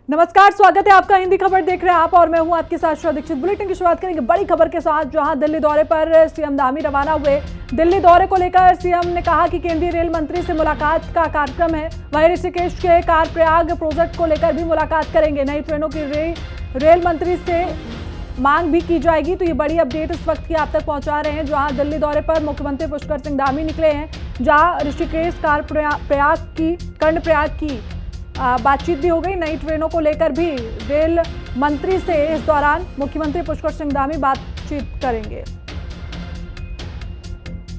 नमस्कार, स्वागत है आपका। हिंदी खबर देख रहे हैं आप और मैं हूं आपके साथ श्रद्धा दीक्षित। बुलेटिन की शुरुआत करेंगे बड़ी खबर के साथ, जहां दिल्ली दौरे पर सीएम धामी रवाना हुए। दिल्ली दौरे को लेकर सीएम ने कहा कि केंद्रीय रेल मंत्री से मुलाकात का कार्यक्रम है। वहीं ऋषिकेश के कार प्रयाग प्रोजेक्ट को लेकर भी मुलाकात करेंगे। नई ट्रेनों की रेल मंत्री से मांग भी की जाएगी। तो ये बड़ी अपडेट इस वक्त की आप तक पहुंचा रहे हैं, जहां दिल्ली दौरे पर मुख्यमंत्री पुष्कर सिंह धामी निकले हैं, जहां ऋषिकेश कार कर्णप्रयाग की बातचीत भी हो गई। नई ट्रेनों को लेकर भी रेल मंत्री से इस दौरान मुख्यमंत्री पुष्कर सिंह धामी बातचीत करेंगे।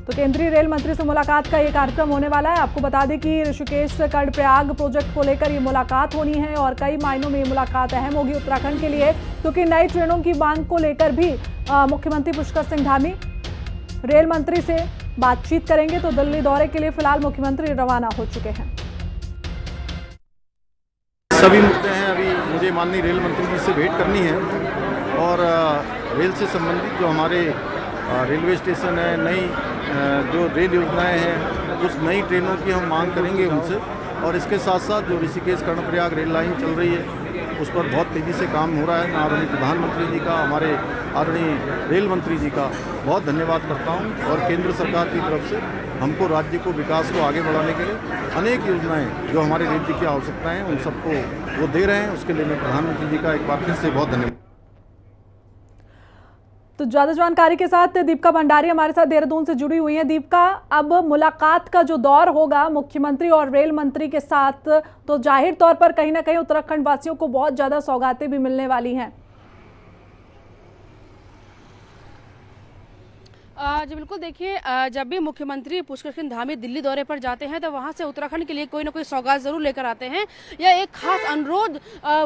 तो केंद्रीय रेल मंत्री से मुलाकात का ये कार्यक्रम होने वाला है। आपको बता दें कि ऋषिकेश कर्णप्रयाग प्रोजेक्ट को लेकर ये मुलाकात होनी है और कई मायनों में ये मुलाकात अहम होगी उत्तराखंड के लिए, क्योंकि नई ट्रेनों की मांग को लेकर भी मुख्यमंत्री पुष्कर सिंह धामी रेल मंत्री से बातचीत करेंगे। तो दिल्ली दौरे के लिए फिलहाल मुख्यमंत्री रवाना हो चुके हैं। सभी मुद्दे हैं। अभी मुझे माननीय रेल मंत्री जी से भेंट करनी है और रेल से संबंधित जो हमारे रेलवे स्टेशन है, नई जो रेल योजनाएं हैं, उस नई ट्रेनों की हम मांग करेंगे उनसे। और इसके साथ साथ जो ऋषिकेश कर्णप्रयाग रेल लाइन चल रही है, उस पर बहुत तेज़ी से काम हो रहा है। मैं आदरणीय प्रधानमंत्री जी का, हमारे आदरणीय रेल मंत्री जी का बहुत धन्यवाद करता हूं। और केंद्र सरकार की तरफ से हमको राज्य को विकास को आगे बढ़ाने के लिए अनेक योजनाएं जो हमारे राज्य की आवश्यकताएं हैं, उन सबको वो दे रहे हैं। उसके लिए मैं प्रधानमंत्री जी का एक बार फिर से बहुत धन्यवाद। तो ज्यादा जानकारी के साथ दीपिका भंडारी हमारे साथ देहरादून से जुड़ी हुई हैं। दीपिका, अब मुलाकात का जो दौर होगा मुख्यमंत्री और रेल मंत्री के साथ, तो जाहिर तौर पर कहीं ना कहीं उत्तराखंड वासियों को बहुत ज्यादा सौगातें भी मिलने वाली हैं। जी बिल्कुल, देखिए जब भी मुख्यमंत्री पुष्कर सिंह धामी दिल्ली दौरे पर जाते हैं तो वहाँ से उत्तराखंड के लिए कोई ना कोई सौगात ज़रूर लेकर आते हैं या एक खास अनुरोध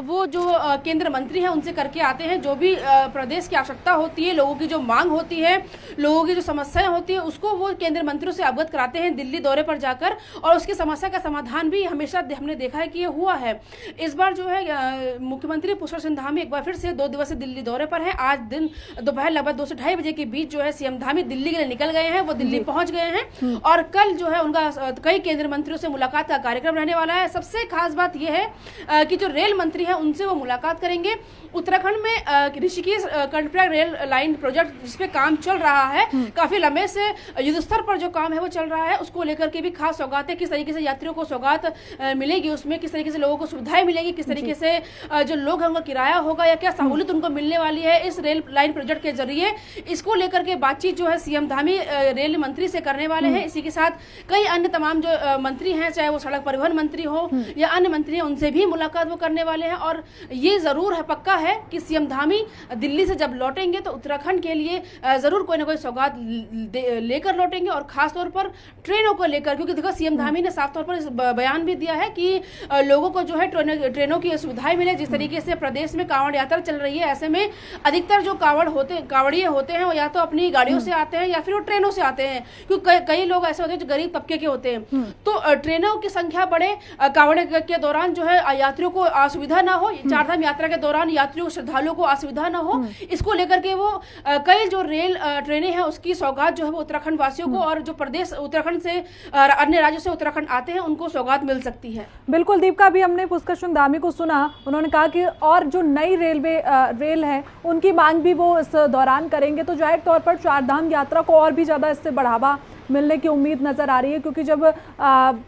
वो जो केंद्र मंत्री हैं उनसे करके आते हैं। जो भी प्रदेश की आवश्यकता होती है, लोगों की जो मांग होती है, लोगों की जो समस्याएं होती है, उसको वो केंद्र मंत्रियों से अवगत कराते हैं दिल्ली दौरे पर जाकर। और उसकी समस्या का समाधान भी हमेशा हमने देखा है कि ये हुआ है। इस बार जो है मुख्यमंत्री पुष्कर सिंह धामी एक बार फिर से 2 दिवसीय दिल्ली दौरे पर है। आज दिन दोपहर लगभग 2 से ढाई बजे के बीच जो है सीएम धामी दिल्ली के लिए निकल गए हैं, वो दिल्ली पहुंच गए हैं। और कल जो है उनका कई केंद्रीय मंत्रियों से मुलाकात का कार्यक्रम रहने वाला है। सबसे खास बात यह है कि जो रेल मंत्री हैं उनसे वो मुलाकात करेंगे। उत्तराखंड में Rishikesh Karnaprayag rail line project जिसपे काम चल रहा है, काफी लंबे से युद्ध स्तर पर जो काम है वो चल रहा है, उसको लेकर के भी खास सौगातें, किस तरीके से यात्रियों को सौगात मिलेगी, उसमें किस तरीके से लोगों को सुविधाएं मिलेगी, किस तरीके से जो लोग हैं उनका किराया होगा या क्या सहूलियत उनको मिलने वाली है इस रेल लाइन प्रोजेक्ट के जरिए, इसको लेकर के बातचीत जो है सीएम धामी रेल मंत्री से करने वाले हैं। इसी के साथ कई अन्य तमाम जो मंत्री हैं, चाहे वो सड़क परिवहन मंत्री हो या अन्य मंत्री हैं, उनसे भी मुलाकात वो करने वाले हैं। और ये जरूर है, पक्का है कि सीएम धामी दिल्ली से जब लौटेंगे तो उत्तराखंड के लिए जरूर कोई ना कोई सौगात लेकर लौटेंगे। और खासतौर पर ट्रेनों को लेकर, क्योंकि देखो सीएम धामी ने साफ तौर पर इस बयान भी दिया है कि लोगों को जो है ट्रेनों की सुविधाएं मिले। जिस तरीके से प्रदेश में कांवड़ यात्रा चल रही है, ऐसे में अधिकतर जो कांवड़िए होते हैं वो या तो अपनी गाड़ियों से आते हैं या फिर वो ट्रेनों से आते हैं, क्योंकि कई लोग ऐसे होते हैं जो गरीब तबके के होते हैं। तो ट्रेनों की संख्या बढ़े, कांवड़ के दौरान जो है यात्रियों को असुविधा ना हो, चारधाम यात्रा के दौरान यात्रियों श्रद्धालुओं को असुविधा ना हो, इसको लेकर के वो कई जो रेल ट्रेनें हैं उसकी सौगात जो है वो उत्तराखंड वासियों को और जो प्रदेश उत्तराखंड से अन्य राज्यों से उत्तराखंड आते हैं उनको सौगात मिल सकती है। बिल्कुल दीपिका, भी हमने पुष्कर सिंह धामी को सुना, उन्होंने कहा कि और जो नई रेल है उनकी मांग भी वो इस दौरान करेंगे। तो जाहिर तौर पर चारधाम यात्रा को और भी ज्यादा इससे बढ़ावा मिलने की उम्मीद नजर आ रही है, क्योंकि जब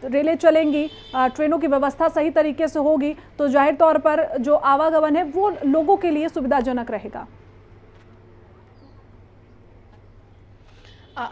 रेलें चलेंगी, ट्रेनों की व्यवस्था सही तरीके से होगी, तो जाहिर तौर पर जो आवागमन है वो लोगों के लिए सुविधाजनक रहेगा।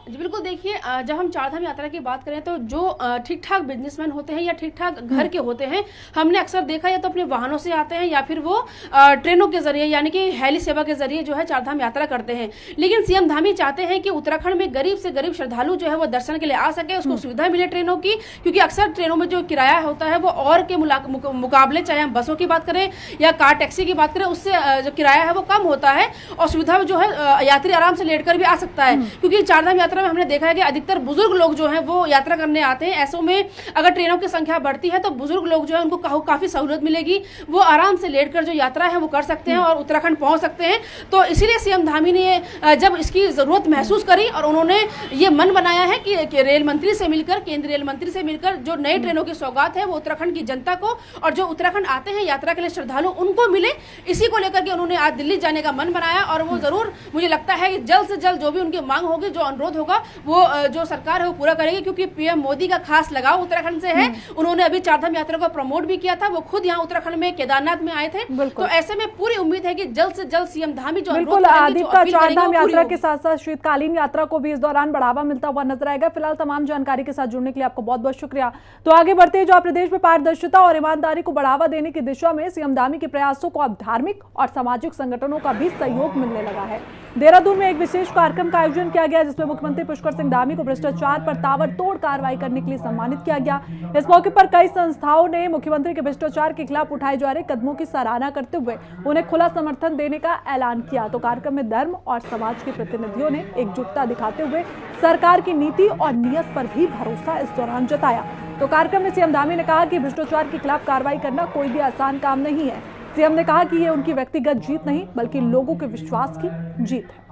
जी बिल्कुल, देखिए जब हम चारधाम यात्रा की बात करें तो जो ठीक ठाक बिजनेसमैन होते हैं या ठीक ठाक घर के होते हैं, हमने अक्सर देखा या तो अपने वाहनों से आते हैं या फिर वो ट्रेनों के जरिए यानी कि हेली सेवा के जरिए जो है चारधाम यात्रा करते हैं। लेकिन सीएम धामी चाहते हैं कि उत्तराखंड में गरीब से गरीब श्रद्धालु जो है वो दर्शन के लिए आ सके, उसको सुविधा मिले ट्रेनों की, क्योंकि अक्सर ट्रेनों में जो किराया होता है वो और के मुकाबले, चाहे हम बसों की बात करें या कार टैक्सी की बात करें, उससे जो किराया है वो कम होता है और सुविधा जो है यात्री आराम से लेट कर भी आ सकता है। क्योंकि चारधाम चारधाम यात्रा में हमने देखा है कि अधिकतर बुजुर्ग लोग जो हैं वो यात्रा करने आते हैं। ऐसों में अगर ट्रेनों की संख्या बढ़ती है तो बुजुर्ग लोग जो है उनको काफ़ी सहूलियत मिलेगी, वो आराम से लेटकर जो यात्रा है वो कर सकते हैं और उत्तराखंड पहुंच सकते हैं। तो इसीलिए सीएम धामी ने जब इसकी ज़रूरत महसूस करी और उन्होंने ये मन बनाया है कि रेल मंत्री से मिलकर, केंद्रीय रेल मंत्री से मिलकर जो नई ट्रेनों की सौगात है वो उत्तराखंड की जनता को और जो उत्तराखंड आते हैं यात्रा के लिए श्रद्धालु उनको मिले, इसी को लेकर के उन्होंने आज दिल्ली जाने का मन बनाया। और वो जरूर मुझे लगता है कि जल्द से जल्द जो भी उनकी मांग होगी, जो अनुरोध होगा, वो जो सरकार है वो पूरा करेगी, क्योंकि पीएम मोदी का खास लगाव उत्तराखंड से है। उन्होंने अभी चारधाम यात्रा को प्रमोट भी किया था, वो खुद यहाँ उत्तराखंड में केदारनाथ में आए थे। तो ऐसे में पूरी उम्मीद है कि जल्द से जल्द सीएम धामी जो बिल्कुल आदिप का चारधाम यात्रा के साथ साथ शीतकालीन यात्रा को भी इस दौरान बढ़ावा मिलता हुआ नजर आएगा। फिलहाल तमाम जानकारी के साथ जुड़ने के लिए आपको बहुत बहुत शुक्रिया। तो आगे बढ़ते हैं, जो प्रदेश में पारदर्शिता और ईमानदारी को बढ़ावा देने की दिशा में सीएम धामी के प्रयासों को अब धार्मिक और सामाजिक संगठनों का भी सहयोग मिलने लगा है। देहरादून में एक विशेष कार्यक्रम का आयोजन किया गया, जिसमें मुख्यमंत्री पुष्कर सिंह धामी को भ्रष्टाचार पर ताबड़तोड़ कार्रवाई करने के लिए सम्मानित किया गया। इस मौके पर कई संस्थाओं ने मुख्यमंत्री के भ्रष्टाचार के खिलाफ उठाए जा रहे कदमों की सराहना करते हुए उन्हें खुला समर्थन देने का ऐलान किया। तो कार्यक्रम में धर्म और समाज के प्रतिनिधियों ने एकजुटता दिखाते हुए सरकार की नीति और नीयत पर भी भरोसा इस दौरान जताया। तो कार्यक्रम में सीएम धामी ने कहा कि भ्रष्टाचार के खिलाफ कार्रवाई करना कोई भी आसान काम नहीं है। सीएम ने कहा कि ये उनकी व्यक्तिगत जीत नहीं बल्कि लोगों के विश्वास की जीत है।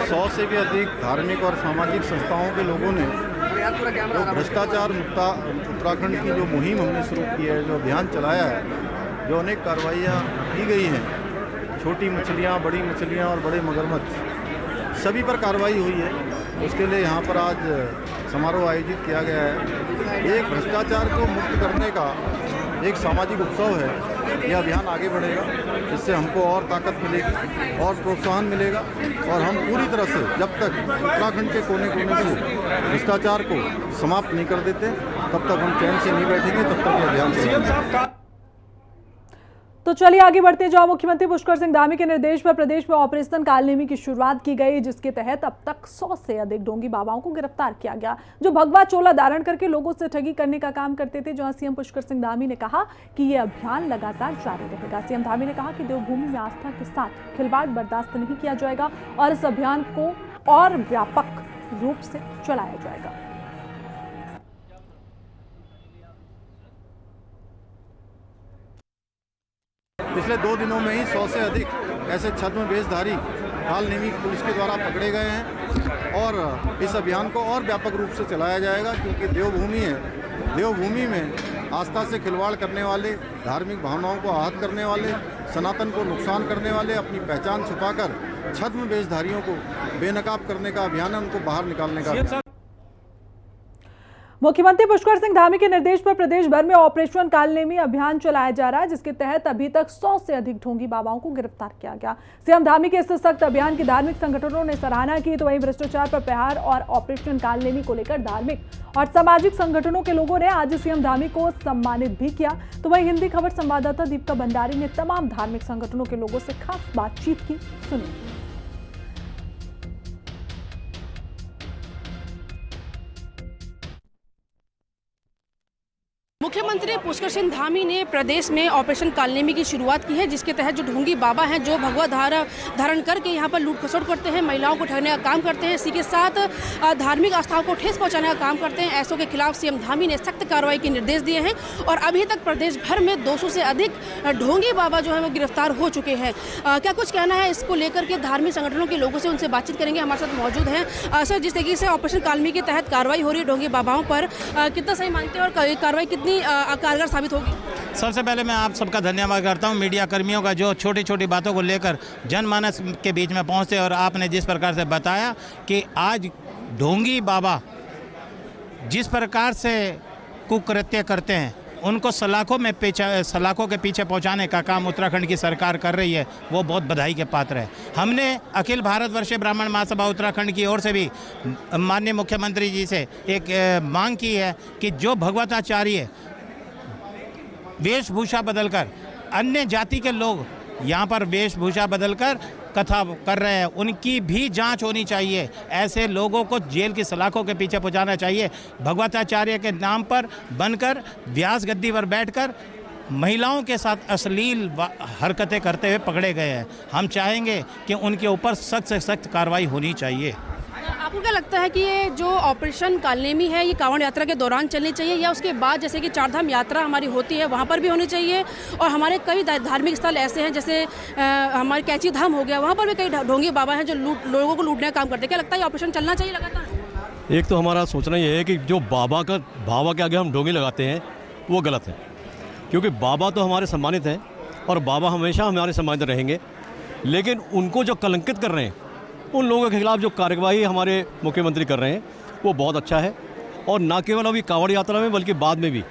100 से भी अधिक धार्मिक और सामाजिक संस्थाओं के लोगों ने जो भ्रष्टाचार मुक्त उत्तराखंड की जो मुहिम हमने शुरू की है, जो अभियान चलाया है, जो अनेक कार्रवाइयाँ की गई हैं, छोटी मछलियाँ, बड़ी मछलियाँ और बड़े मगरमच्छ सभी पर कार्रवाई हुई है। उसके लिए यहाँ पर आज समारोह आयोजित किया गया है। एक भ्रष्टाचार को मुक्त करने का एक सामाजिक उत्सव है। यह अभियान आगे बढ़ेगा, इससे हमको और ताकत मिलेगी और प्रोत्साहन मिलेगा और हम पूरी तरह से जब तक उत्तराखंड के कोने कोने से भ्रष्टाचार को समाप्त नहीं कर देते तब तक हम चैन से नहीं बैठेंगे, तब तक यह अभियान चलेगा। तो चलिए आगे बढ़ते हैं, जहां मुख्यमंत्री पुष्कर सिंह धामी के निर्देश पर प्रदेश में ऑपरेशन कालनेमी की शुरुआत की गई, जिसके तहत अब तक 100 से अधिक ढोंगी बाबाओं को गिरफ्तार किया गया, जो भगवा चोला धारण करके लोगों से ठगी करने का काम करते थे। जहां सीएम पुष्कर सिंह धामी ने कहा कि यह अभियान लगातार जारी रहेगा। सीएम धामी ने कहा कि देवभूमि में आस्था के साथ खिलवाड़ बर्दाश्त नहीं किया जाएगा और इस अभियान को और व्यापक रूप से चलाया जाएगा। पिछले 2 दिनों में ही 100 से अधिक ऐसे छद्म वेशधारी कालनेमी पुलिस के द्वारा पकड़े गए हैं और इस अभियान को और व्यापक रूप से चलाया जाएगा, क्योंकि देवभूमि है। देवभूमि में आस्था से खिलवाड़ करने वाले, धार्मिक भावनाओं को आहत करने वाले, सनातन को नुकसान करने वाले, अपनी पहचान छुपाकर छद्म वेशधारियों को बेनकाब करने का अभियान है, उनको बाहर निकालने का। मुख्यमंत्री पुष्कर सिंह धामी के निर्देश पर प्रदेश भर में ऑपरेशन कालनेमी अभियान चलाया जा रहा है, जिसके तहत अभी तक 100 से अधिक ढोंगी बाबाओं को गिरफ्तार किया गया। सीएम धामी के इस सख्त अभियान की धार्मिक संगठनों ने सराहना की, तो वहीं भ्रष्टाचार पर प्रहार और ऑपरेशन कालनेमी को लेकर धार्मिक और सामाजिक संगठनों के लोगों ने आज सीएम धामी को सम्मानित भी किया। तो वहीं हिंदी खबर संवाददाता दीपिका भंडारी ने तमाम धार्मिक संगठनों के लोगों से खास बातचीत की, सुनिए। मुख्यमंत्री पुष्कर सिंह धामी ने प्रदेश में ऑपरेशन कालनेमी की शुरुआत की है, जिसके तहत जो ढोंगी बाबा हैं, जो भगवा धारण करके यहाँ पर लूट खसोट करते हैं, महिलाओं को ठगने का काम करते हैं, इसी के साथ धार्मिक आस्थाओं को ठेस पहुँचाने का काम करते हैं, ऐसों के खिलाफ सीएम धामी ने सख्त कार्रवाई के निर्देश दिए हैं और अभी तक प्रदेश भर में 200 से अधिक ढोंगी बाबा जो है वो गिरफ्तार हो चुके हैं। क्या कुछ कहना है इसको लेकर के धार्मिक संगठनों के लोगों से, उनसे बातचीत करेंगे। हमारे साथ मौजूद हैं सर, जिस तरीके से ऑपरेशन कालनेमी के तहत कार्रवाई हो रही है ढोंगी बाबाओं पर, कितना सही मानते हैं और कार्रवाई कितनी कारगर साबित होगी? सबसे पहले मैं आप सबका धन्यवाद करता हूं, मीडिया कर्मियों का, जो छोटी छोटी बातों को लेकर जनमानस के बीच में पहुंचते, और आपने जिस प्रकार से बताया कि आज ढोंगी बाबा जिस प्रकार से कुकृत्य करते हैं, उनको सलाखों के पीछे पहुंचाने का काम उत्तराखंड की सरकार कर रही है, वो बहुत बधाई के पात्र है। हमने अखिल भारतवर्षीय ब्राह्मण महासभा उत्तराखंड की ओर से भी माननीय मुख्यमंत्री जी से एक मांग की है कि जो भगवताचार्य वेशभूषा बदलकर, अन्य जाति के लोग यहाँ पर वेशभूषा बदलकर कथा कर रहे हैं, उनकी भी जांच होनी चाहिए। ऐसे लोगों को जेल की सलाखों के पीछे पहुंचाना चाहिए। भगवताचार्य के नाम पर बनकर व्यास गद्दी पर बैठकर महिलाओं के साथ अश्लील हरकतें करते हुए पकड़े गए हैं। हम चाहेंगे कि उनके ऊपर सख्त से सख्त कार्रवाई होनी चाहिए। आपको क्या लगता है कि ये जो ऑपरेशन कालनेमी है ये कांवड़ यात्रा के दौरान चलनी चाहिए या उसके बाद, जैसे कि चारधाम यात्रा हमारी होती है वहाँ पर भी होनी चाहिए? और हमारे कई धार्मिक स्थल ऐसे हैं, जैसे हमारे कैची धाम हो गया, वहाँ पर भी कई ढोंगी बाबा हैं जो लोगों को लूटने का काम करते हैं। क्या लगता है ये ऑपरेशन चलना चाहिए लगातार? एक तो हमारा सोचना ये है कि जो बाबा के आगे हम ढोंगी लगाते हैं वो गलत है, क्योंकि बाबा तो हमारे सम्मानित हैं और बाबा हमेशा हमारे सम्मानित रहेंगे, लेकिन उनको जो कलंकित कर रहे हैं, उन लोगों के खिलाफ जो कार्यवाही हमारे मुख्यमंत्री कर रहे हैं वो बहुत अच्छा है। और ना केवल अभी कांवड़ यात्रा में बल्कि बाद में भी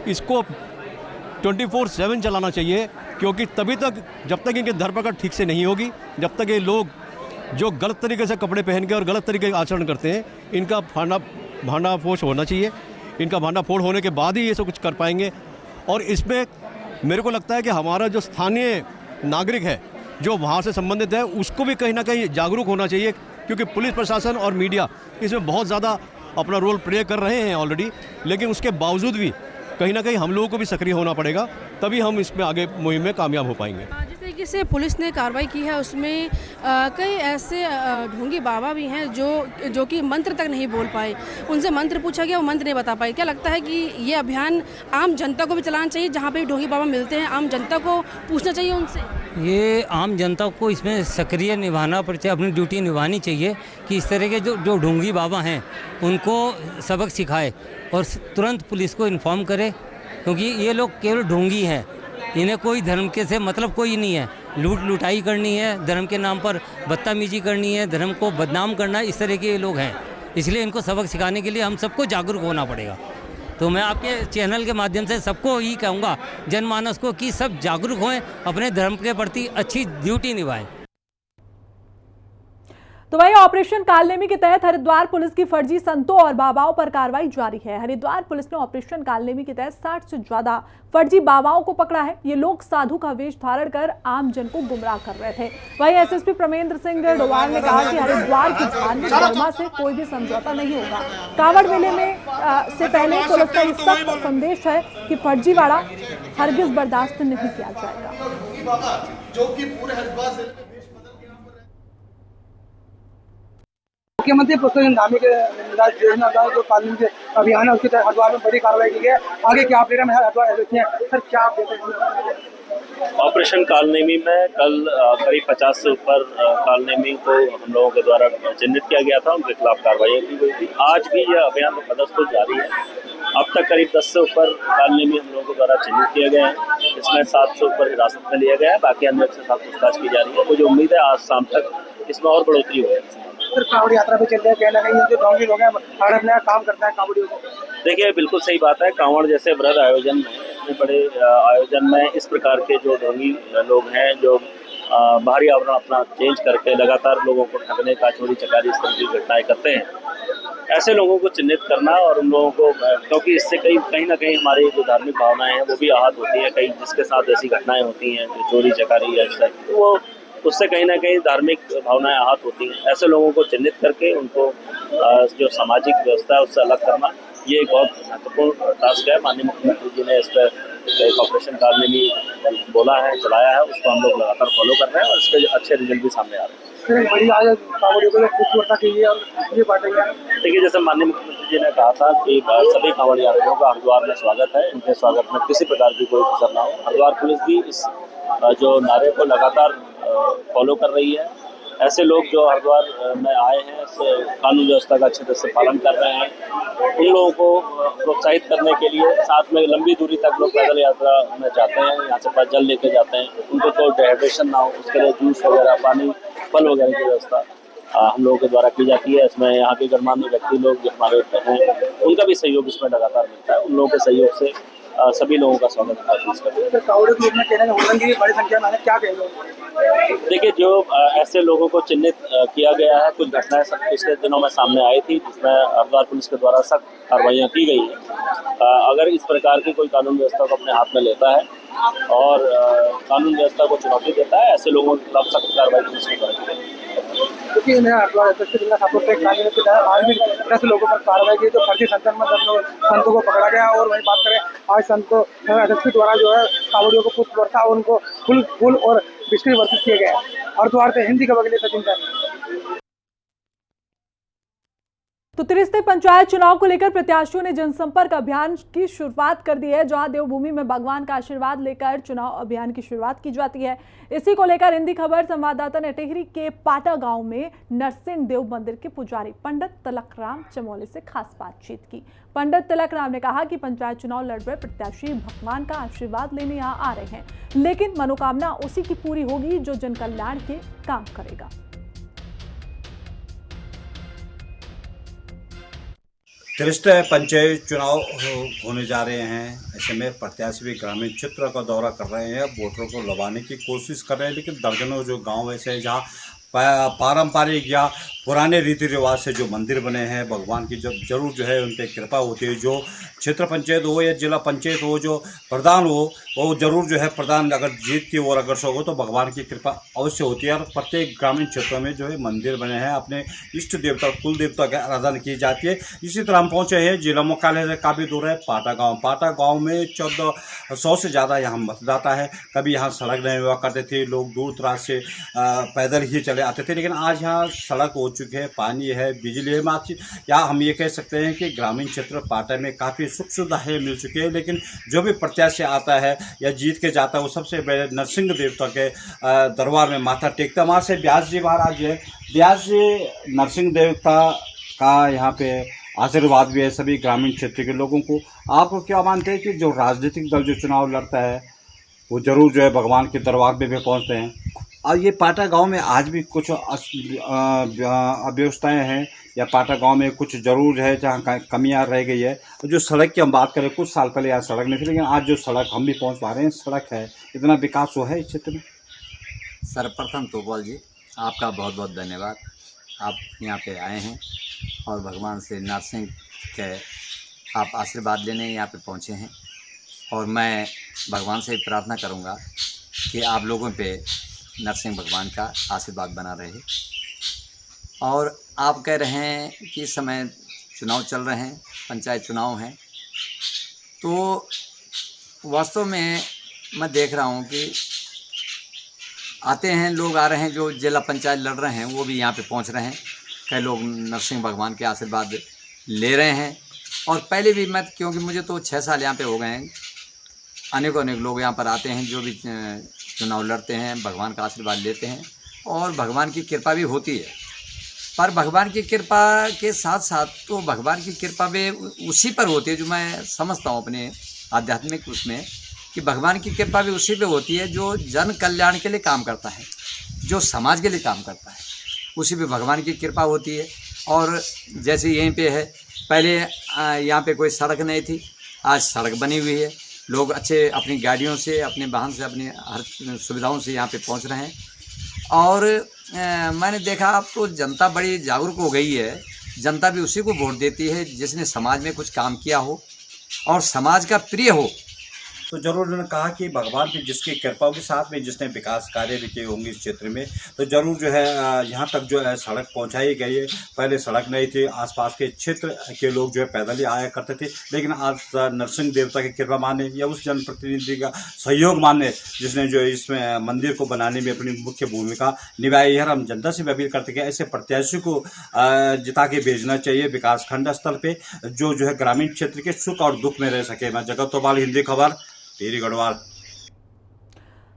इसको 24/7 चलाना चाहिए, क्योंकि तभी तक, जब तक इनकी धरपकड़ ठीक से नहीं होगी, जब तक ये लोग जो गलत तरीके से कपड़े पहन के और गलत तरीके का आचरण करते हैं, इनका भांडाफोड़ होना चाहिए। इनका भांडाफोड़ होने के बाद ही ये सब कुछ कर पाएंगे। और इसमें मेरे को लगता है कि हमारा जो स्थानीय नागरिक है जो वहाँ से संबंधित है उसको भी कहीं ना कहीं जागरूक होना चाहिए, क्योंकि पुलिस प्रशासन और मीडिया इसमें बहुत ज़्यादा अपना रोल प्ले कर रहे हैं ऑलरेडी, लेकिन उसके बावजूद भी कहीं ना कहीं हम लोगों को भी सक्रिय होना पड़ेगा, तभी हम इसमें आगे मुहिम में कामयाब हो पाएंगे। जिस तरीके से पुलिस ने कार्रवाई की है उसमें कई ऐसे ढोंगी बाबा भी हैं जो कि मंत्र तक नहीं बोल पाए। उनसे मंत्र पूछा गया, वो मंत्र नहीं बता पाए। क्या लगता है कि ये अभियान आम जनता को भी चलाना चाहिए? जहाँ पे ढोंगी बाबा मिलते हैं आम जनता को पूछना चाहिए उनसे? ये आम जनता को इसमें सक्रिय निभाना पड़ता है, अपनी ड्यूटी निभानी चाहिए कि इस तरह के जो ढोंगी बाबा हैं उनको सबक सिखाए और तुरंत पुलिस को इन्फॉर्म करे, क्योंकि ये लोग केवल ढोंगी हैं, इन्हें कोई धर्म के से मतलब कोई नहीं है। लुटाई करनी है, धर्म के नाम पर बदतमीजी करनी है, धर्म को बदनाम करना, इस तरह के ये लोग हैं। इसलिए इनको सबक सिखाने के लिए हम सबको जागरूक होना पड़ेगा। तो मैं आपके चैनल के माध्यम से सबको यही कहूँगा, जनमानस को, कि सब जागरूक हों, अपने धर्म के प्रति अच्छी ड्यूटी निभाएं। तो वही ऑपरेशन कालनेमी के तहत हरिद्वार पुलिस की फर्जी संतों और बाबाओं पर कार्रवाई जारी है। हरिद्वार पुलिस ने ऑपरेशन कालनेमी के तहत 60 से ज्यादा फर्जी बाबाओं को पकड़ा है। ये लोग साधु का वेश धारण कर आम जन को गुमराह कर रहे थे। वही एसएसपी प्रमेंद्र सिंह डोवाल ने कहा कि हरिद्वार की धार्मिक गरिमा से कोई भी समझौता नहीं होगा। कांवड़ मेले में से पहले पुलिस का ये सख्त संदेश है कि फर्जीवाड़ा हरगिज बर्दाश्त नहीं किया जाएगा। मुख्यमंत्री पुष्करसिंह धामी के जो कानून के अभियान है उसके तहत हरिद्वार में बड़ी कार्रवाई की है। आगे क्या अपडेट है हरिद्वार सर, क्या अपडेट है? ऑपरेशन कालनेमी में कल करीब 50 से ऊपर कालनेमी को हम लोगों के द्वारा चिन्हित किया गया था, उनके खिलाफ कार्रवाई की गई थी। आज भी यह अभियान मदस्तूर जारी है। अब तक करीब 10 से ऊपर कालनेमी हम लोगों के द्वारा चिन्हित किए गए हैं। इसमें 7 से ऊपर हिरासत में लिया गया है, बाकी अन्य से साथ पूछताछ की जा रही है। मुझे उम्मीद है आज शाम तक इसमें और बढ़ोतरी हो जाएगी। सर, कांवड़ यात्रा पे चल रहे हैं, कहना कहीं जो ढोंगी लोग हैं अपना काम करता है कांवड़ियों को। देखिए, बिल्कुल सही बात है। कांवड़ जैसे बृहद आयोजन में, इतने बड़े आयोजन में इस प्रकार के जो ढोंगी लोग हैं जो बाहरी आवरण अपना चेंज करके लगातार लोगों को ठगने का, चोरी चकारी इस तरह की घटनाएं करते हैं, ऐसे लोगों को चिन्हित करना और उन लोगों को, क्योंकि इससे कहीं ना कहीं हमारी जो धार्मिक भावनाएं हैं वो भी आहत होती है। कहीं जिसके साथ ऐसी घटनाएं होती हैं जो चोरी चकारी या इस तरह, वो उससे कहीं ना कहीं धार्मिक भावनाएं आहत होती हैं। ऐसे लोगों को चिन्हित करके उनको जो सामाजिक व्यवस्था है उससे अलग करना, ये एक बहुत महत्वपूर्ण टास्क है। माननीय मुख्यमंत्री जी ने इस पर एक ऑपरेशन कालनेमी बोला है, चलाया है, उसको हम लोग लगातार फॉलो कर रहे हैं और इसके अच्छे रिजल्ट भी सामने आ रहे हैं। देखिए, जैसे माननीय मुख्यमंत्री जी ने कहा था कि सभी कांवड़ यात्रियों का हरिद्वार में स्वागत है, इनके स्वागत में किसी प्रकार की कोई कसर ना हो। हरिद्वार पुलिस भी इस जो नारे को लगातार फॉलो कर रही है। ऐसे लोग जो हरिद्वार में आए हैं, इस कानून व्यवस्था का अच्छे तरह से पालन कर रहे हैं, उन लोगों को प्रोत्साहित करने के लिए साथ में लंबी दूरी तक लोग पैदल यात्रा में जाते हैं, यहाँ से जल लेके जाते हैं, उनको कोई डिहाइड्रेशन ना हो उसके लिए जूस वगैरह, पानी, फल वगैरह की व्यवस्था हम लोगों के द्वारा की जाती है। इसमें यहाँ के गणमान्य व्यक्ति लोग जो हमारे हैं उनका भी सहयोग इसमें लगातार मिलता है। उन लोगों के सहयोग से सभी लोगों का स्वागत करते हैं। बड़ी संख्या में क्या कहेंगे? देखिए, जो ऐसे लोगों को चिन्हित किया गया है, कुछ घटनाएं सब पिछले दिनों में सामने आई थी जिसमें हरिद्वार पुलिस के द्वारा सख्त कार्रवाइयाँ की गई हैं। अगर इस प्रकार की कोई कानून व्यवस्था को अपने हाथ में लेता है और कानून व्यवस्था को चुनौती देता है, ऐसे लोगों के खिलाफ सख्त कार्रवाई पुलिस ने की है। कि इन्हें हरिद्वार एसएसपी जिला ठाकुर से कानून के तहत आज भी 10 लोगों पर कार्रवाई की, जो फर्जी संतन में 10 संतों को पकड़ा गया। और वही बात करें, आज संत को एसएसपी द्वारा जो है कांवड़ियों को पुष्प वर्षा और उनको फूल और बिस्किट वर्षित किए गए। हरिद्वार से हिंदी खबर के लिए सचिन सर। तो त्रिस्तरीय पंचायत चुनाव को लेकर प्रत्याशियों ने जनसंपर्क अभियान की शुरुआत कर दी है, जहां देवभूमि में भगवान का आशीर्वाद लेकर चुनाव अभियान की शुरुआत की जाती है। इसी को लेकर हिंदी खबर संवाददाता ने टेहरी के पाटा गांव में नरसिंह देव मंदिर के पुजारी पंडित तिलकराम चमोली से खास बातचीत की। पंडित तिलकराम ने कहा कि पंचायत चुनाव लड़ रहे प्रत्याशी भगवान का आशीर्वाद लेने यहाँ आ रहे हैं, लेकिन मनोकामना उसी की पूरी होगी जो जन कल्याण के काम करेगा। त्रिस्तरीय पंचायत चुनाव होने जा रहे हैं। ऐसे में प्रत्याशी भी ग्रामीण क्षेत्र का दौरा कर रहे हैं, वोटरों को लुभाने की कोशिश कर रहे हैं। लेकिन दर्जनों जो गांव ऐसे हैं जहां पारंपरिक या पुराने रीति रिवाज से जो मंदिर बने हैं, भगवान की जरूर जो है उन पर कृपा होती है। जो क्षेत्र पंचायत हो या जिला पंचायत हो, जो प्रधान हो, वो जरूर जो है प्रधान अगर जीत की ओर अग्रसर हो तो भगवान की कृपा अवश्य होती है। और प्रत्येक ग्रामीण क्षेत्रों में जो है मंदिर बने हैं, अपने इष्ट देवता कुल देवता की आराधना की जाती है। इसी तरह हम पहुँचे हैं जिला मुख्यालय से काफ़ी दूर है पाटा गाँव। पाटा गाँव में 1400 से ज़्यादा यहाँ मतदाता है। कभी यहाँ सड़क नहीं हुआ करते थे, लोग दूर दराज से पैदल ही चले आते थे, लेकिन आज यहाँ सड़क हो चुके हैं, पानी है, बिजली है। या हम ये कह सकते हैं कि ग्रामीण क्षेत्र पाटा में काफ़ी सुख सुविधाएँ मिल चुकी है। लेकिन जो भी प्रत्याशी आता है या जीत के जाता है वो सबसे बड़े नरसिंह देवता के दरबार में माथा टेकता है। वहाँ से व्यास जी महाराज है, व्यास जी नरसिंह देवता का यहाँ पे आशीर्वाद भी है सभी ग्रामीण क्षेत्र के लोगों को। आपको क्या मानते हैं कि जो राजनीतिक दल जो चुनाव लड़ता है वो जरूर जो है भगवान के दरबार में भी पहुँचते हैं? और ये पाटा गांव में आज भी कुछ अव्यवस्थाएं हैं या पाटा गांव में कुछ जरूर है जहां कमियां रह गई है। जो सड़क की हम बात करें, कुछ साल पहले यहाँ सड़क नहीं थी, लेकिन आज जो सड़क हम भी पहुंच पा रहे हैं, सड़क है, इतना विकास हुआ है इस क्षेत्र में। सर्वप्रथम तोपाल जी आपका बहुत बहुत धन्यवाद। आप यहाँ पे आए हैं और भगवान से नरसिंह के आप आशीर्वाद लेने यहाँ पे पहुँचे हैं। और मैं भगवान से प्रार्थना करूँगा कि आप लोगों पे नरसिंह भगवान का आशीर्वाद बना रहे। और आप कह रहे हैं कि इस समय चुनाव चल रहे हैं, पंचायत चुनाव हैं, तो वास्तव में मैं देख रहा हूं कि आते हैं लोग, आ रहे हैं जो जिला पंचायत लड़ रहे हैं वो भी यहाँ पे पहुँच रहे हैं। कई लोग नरसिंह भगवान के आशीर्वाद ले रहे हैं। और पहले भी मैं, क्योंकि मुझे तो 6 साल यहाँ पे हो गए हैं, अनेकों लोग यहाँ पर आते हैं जो भी चुनाव लड़ते हैं, भगवान का आशीर्वाद लेते हैं और भगवान की कृपा भी होती है। पर भगवान की कृपा के साथ साथ तो भगवान की कृपा भी उसी पर होती है, जो मैं समझता हूँ अपने आध्यात्मिक उसमें, कि भगवान की कृपा भी उसी पे होती है जो जन कल्याण के लिए काम करता है, जो समाज के लिए काम करता है, उसी पे भगवान की कृपा होती है। और जैसे यहीं पे है, पहले यहाँ पे कोई सड़क नहीं थी, आज सड़क बनी हुई है। लोग अच्छे अपनी गाड़ियों से, अपने वाहन से, अपनी हर सुविधाओं से यहाँ पे पहुँच रहे हैं। और मैंने देखा अब तो जनता बड़ी जागरूक हो गई है। जनता भी उसी को वोट देती है जिसने समाज में कुछ काम किया हो और समाज का प्रिय हो। तो जरूर उन्होंने कहा कि भगवान की जिसकी कृपाओं के साथ में जिसने विकास कार्य भी किए होंगे इस क्षेत्र में, तो जरूर जो है यहाँ तक जो है सड़क पहुँचाई गई है। पहले सड़क नहीं थी, आसपास के क्षेत्र के लोग जो है पैदल ही आया करते थे, लेकिन आज नरसिंह देवता की कृपा माने या उस जनप्रतिनिधि का सहयोग माने जिसने जो इसमें मंदिर को बनाने में अपनी मुख्य भूमिका निभाई है। हम जनता से भी अपील करते हैं कि ऐसे प्रत्याशी को जिता के भेजना चाहिए विकास खंड स्तर पर, जो है ग्रामीण क्षेत्र के सुख और दुख में रह सके। मैं जगत तोपाल, हिंदी खबर, टेहरी गढ़वाल।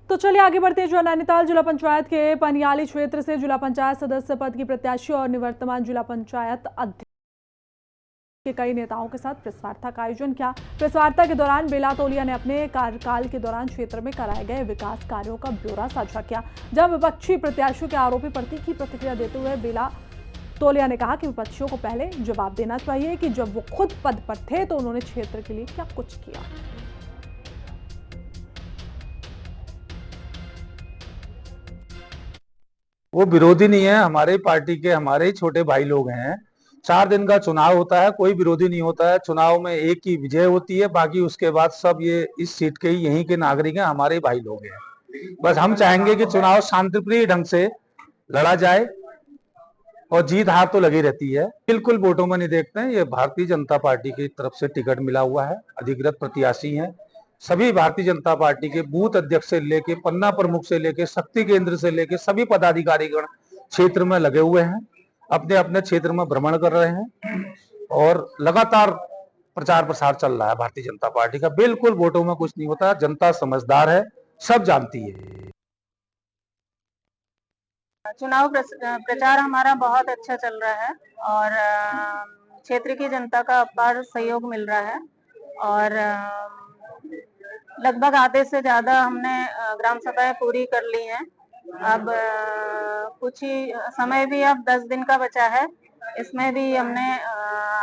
तो चलिए आगे बढ़ते हैं। जो नैनीताल जिला पंचायत के पनियाली क्षेत्र से जिला पंचायत सदस्य पद की प्रत्याशी और निवर्तमान जिला पंचायत अध्यक्ष के कई नेताओं के साथ प्रेस वार्ता का आयोजन किया। प्रेस वार्ता के दौरान बेला तोलिया ने अपने कार्यकाल के दौरान क्षेत्र में कराए गए विकास कार्यों का ब्यौरा साझा किया। जब विपक्षी प्रत्याशियों के आरोपी पर तीखी प्रतिक्रिया देते हुए बेला तोलिया ने कहा कि विपक्षियों को पहले जवाब देना चाहिए कि जब वो खुद पद पर थे तो उन्होंने क्षेत्र के लिए क्या कुछ किया। वो विरोधी नहीं है, हमारे पार्टी के हमारे ही छोटे भाई लोग हैं। 4 दिन का चुनाव होता है, कोई विरोधी नहीं होता है। चुनाव में एक ही विजय होती है, बाकी उसके बाद सब ये इस सीट के ही यहीं के नागरिक हैं, हमारे भाई लोग हैं। बस हम चाहेंगे कि चुनाव शांतिप्रिय ढंग से लड़ा जाए और जीत हार तो लगी रहती है। बिल्कुल वोटों में नहीं देखते हैं। ये भारतीय जनता पार्टी की तरफ से टिकट मिला हुआ है, अधिकृत प्रत्याशी हैं। सभी भारतीय जनता पार्टी के बूथ अध्यक्ष से लेके पन्ना प्रमुख से लेके शक्ति केंद्र से लेके सभी पदाधिकारीगण क्षेत्र में लगे हुए हैं, अपने अपने क्षेत्र में भ्रमण कर रहे हैं और लगातार प्रचार प्रसार चल रहा है भारतीय जनता पार्टी का। बिल्कुल वोटों में कुछ नहीं होता, जनता समझदार है, सब जानती है। चुनाव प्रचार हमारा बहुत अच्छा चल रहा है और क्षेत्र की जनता का अपार सहयोग मिल रहा है और लगभग आधे से ज्यादा हमने ग्राम सभाएं पूरी कर ली हैं। अब कुछ ही समय भी अब 10 दिन का बचा है। इसमें भी हमने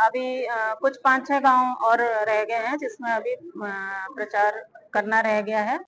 अभी कुछ 5-6 गांव और रह गए हैं जिसमें अभी प्रचार करना रह गया है।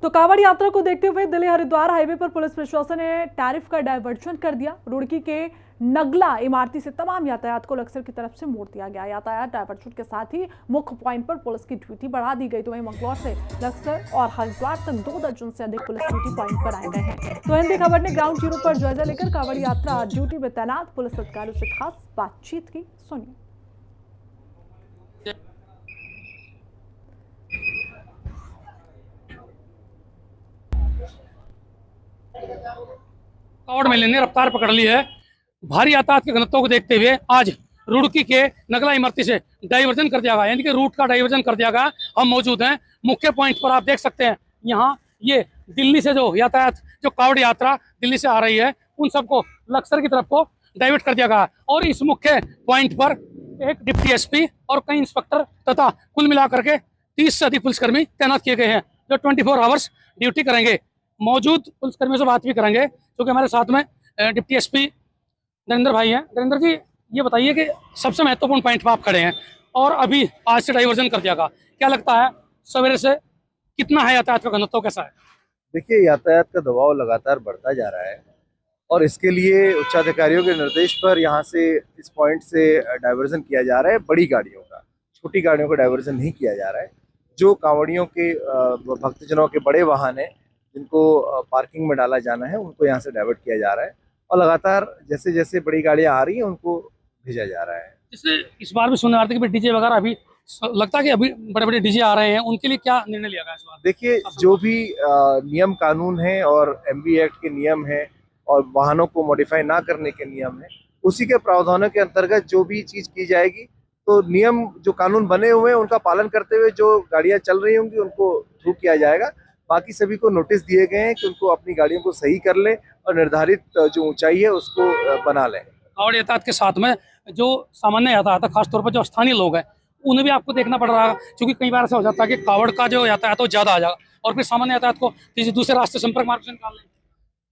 तो कांवड़ यात्रा को देखते हुए दिल्ली हरिद्वार हाईवे पर पुलिस प्रशासन ने टैरिफ का डायवर्जन कर दिया। रुड़की के नगला इमारती से तमाम यातायात को लक्सर की तरफ से मोड़ दिया गया। यातायात डायवर्जन के साथ ही मुख्य पॉइंट पर पुलिस की ड्यूटी बढ़ा दी गई। तो वहीं मंगलौर से लक्सर और हरिद्वार तक 2 दर्जन से अधिक पुलिस ड्यूटी पॉइंट पर आए गए हैं। तो हिंदी खबर ने ग्राउंड जीरो पर जायजा लेकर कांवड़ यात्रा ड्यूटी में तैनात पुलिस अधिकारियों से खास बातचीत की। सुनिए। कावड़ मेले ने रफ्तार पकड़ ली है। भारी यातायात के घनत्व को देखते हुए आज रुड़की के नगला इमारती से डाइवर्जन कर दिया गया, यानी कि रूट का डाइवर्जन कर दिया गया। हम मौजूद हैं मुख्य पॉइंट पर, आप देख सकते हैं यहाँ ये दिल्ली से जो यातायात, जो कावड़ यात्रा दिल्ली से आ रही है, उन सबको लक्सर की तरफ को डाइवर्ट कर दिया गया। और इस मुख्य पॉइंट पर एक डिप्टी एसपी और कई इंस्पेक्टर तथा कुल मिलाकर के 30 से अधिक पुलिसकर्मी तैनात किए गए हैं जो 24 आवर्स ड्यूटी करेंगे। मौजूद पुलिसकर्मियों से बात भी करेंगे क्योंकि हमारे साथ में डिप्टी एसपी नरेंद्र भाई हैं। नरेंद्र जी, ये बताइए कि सबसे महत्वपूर्ण पॉइंट पर आप खड़े हैं और अभी आज से डाइवर्जन कर दिया गया, क्या लगता है सवेरे से कितना है यातायात का घनत्व, कैसा है? देखिए, यातायात का दबाव लगातार बढ़ता जा रहा है और इसके लिए उच्चाधिकारियों के निर्देश पर यहाँ से इस पॉइंट से डाइवर्जन किया जा रहा है। बड़ी गाड़ियों का, छोटी गाड़ियों का डाइवर्जन नहीं किया जा रहा है। जो कांवड़ियों के भक्तजनों के बड़े वाहन हैं जिनको पार्किंग में डाला जाना है, उनको यहाँ से डाइवर्ट किया जा रहा है और लगातार जैसे जैसे बड़ी गाड़ियाँ आ रही हैं उनको भेजा जा रहा है। जैसे इस बार भी सुनने आ रहे थे कि डीजे वगैरह, अभी लगता है कि अभी बड़े बड़े डीजे आ रहे हैं, उनके लिए क्या निर्णय लिया गया इस बार? देखिए, जो भी नियम कानून है और MV एक्ट के नियम है और वाहनों को मॉडिफाई ना करने के नियम है, उसी के प्रावधानों के अंतर्गत जो भी चीज़ की जाएगी, तो नियम जो कानून बने हुए हैं उनका पालन करते हुए जो गाड़ियाँ चल रही होंगी उनको थ्रू किया जाएगा। बाकी सभी को नोटिस दिए गए हैं कि उनको अपनी गाड़ियों को सही कर लें और निर्धारित जो ऊंचाई है उसको बना लें। कावड़ यातायात के साथ में जो सामान्य यातायात है, खासतौर पर जो स्थानीय लोग हैं, उन्हें भी आपको देखना पड़ रहा है क्योंकि कई बार ऐसा हो जाता है कि कावड़ का जो यातायात है वो ज़्यादा आ जाएगा और फिर सामान्य यातायात को किसी दूसरे रास्ते संपर्क मार्ग से निकाल लें।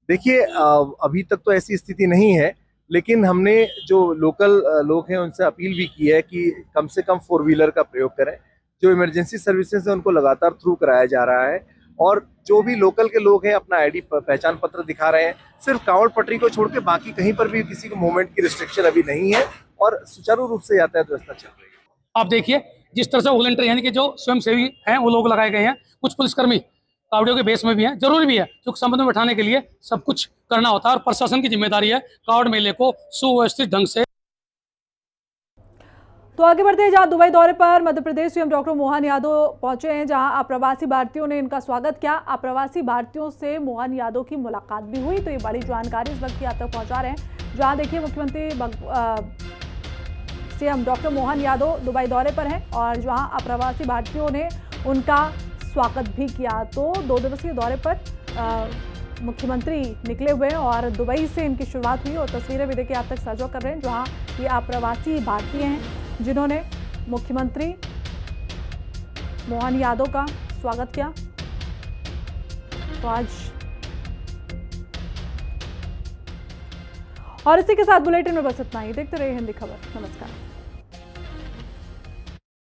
देखिए, अभी तक तो ऐसी स्थिति नहीं है, लेकिन हमने जो लोकल लोग हैं उनसे अपील भी की है कि कम से कम 4 व्हीलर का प्रयोग करें। जो इमरजेंसी सर्विसेज है उनको लगातार थ्रू कराया जा रहा है और जो भी लोकल के लोग हैं अपना ID पहचान पत्र दिखा रहे हैं। सिर्फ कांवड़ पटरी को छोड़ के बाकी कहीं पर भी किसी को मूवमेंट की रिस्ट्रिक्शन अभी नहीं है और सुचारू रूप से यातायात व्यवस्था चल रही है। आप देखिए जिस तरह से वॉलंटियर यानी कि जो स्वयंसेवी हैं वो लोग लगाए गए हैं, कुछ पुलिसकर्मी कावड़ियों के बेस में भी हैं, जरूरी भी है क्योंकि संबंध में बैठाने के लिए सब कुछ करना होता है और प्रशासन की जिम्मेदारी है कावड़ मेले को सुव्यवस्थित ढंग से। तो आगे बढ़ते हैं, जहां दुबई दौरे पर मध्य प्रदेश सीएम डॉक्टर मोहन यादव पहुंचे हैं, जहां अप्रवासी भारतीयों ने इनका स्वागत किया। अप्रवासी भारतीयों से मोहन यादव की मुलाकात भी हुई। तो ये बड़ी जानकारी इस वक्त आप तक पहुंचा रहे हैं। जहां देखिए मुख्यमंत्री CM doctor Mohan Yadav Dubai दौरे पर हैं और जहां अप्रवासी भारतीयों ने उनका स्वागत भी किया। तो 2 दिवसीय दौरे पर मुख्यमंत्री निकले हुए हैं और दुबई से इनकी शुरुआत हुई और तस्वीरें भी देखिए आप तक साझा कर रहे हैं, जहां ये अप्रवासी भारतीय हैं जिन्होंने मुख्यमंत्री मोहन यादव का स्वागत किया। तो आज और इसी के साथ बुलेटिन में बस इतना ही। देखते रहिए हिंदी खबर। नमस्कार।